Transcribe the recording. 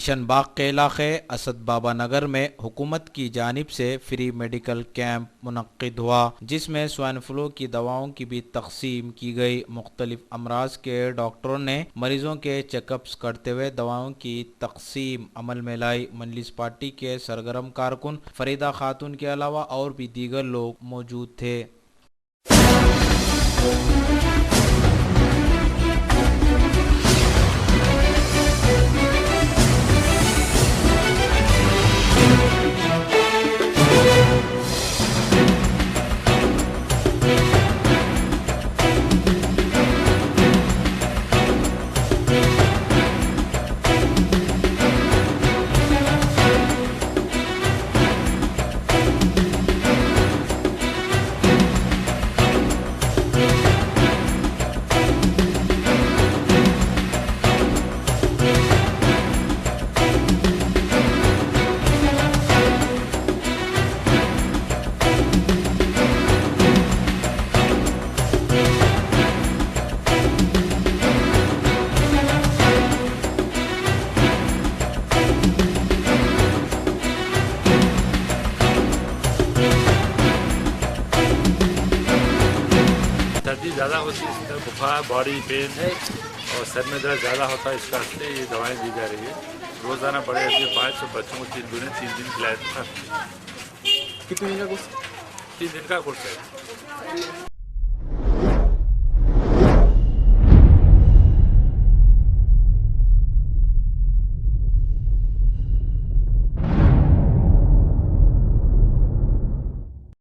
किशनबाग के इलाके असद बाबा नगर में हुकूमत की जानिब से फ्री मेडिकल कैंप मुनक्किद हुआ, जिसमें स्वाइन फ्लू की दवाओं की भी तकसीम की गई। मुख्तलिफ अमराज के डॉक्टरों ने मरीजों के चेकअप्स करते हुए दवाओं की तकसीम अमल में लाई। मजलिस पार्टी के सरगर्म कारकुन फरीदा खातून के अलावा और भी दीगर लोग मौजूद थे। सर्दी ज़्यादा होती है, इसी तरह बुखार, बॉडी पेन और सर में दर्द ज़्यादा होता है। इस कारण ये दवाएं दी जा रही है। रोज़ाना बड़े होती है 500 बच्चों को 3 दिन खिलाया था। कितने दिन का कोर्स? 3 दिन का कोर्स है।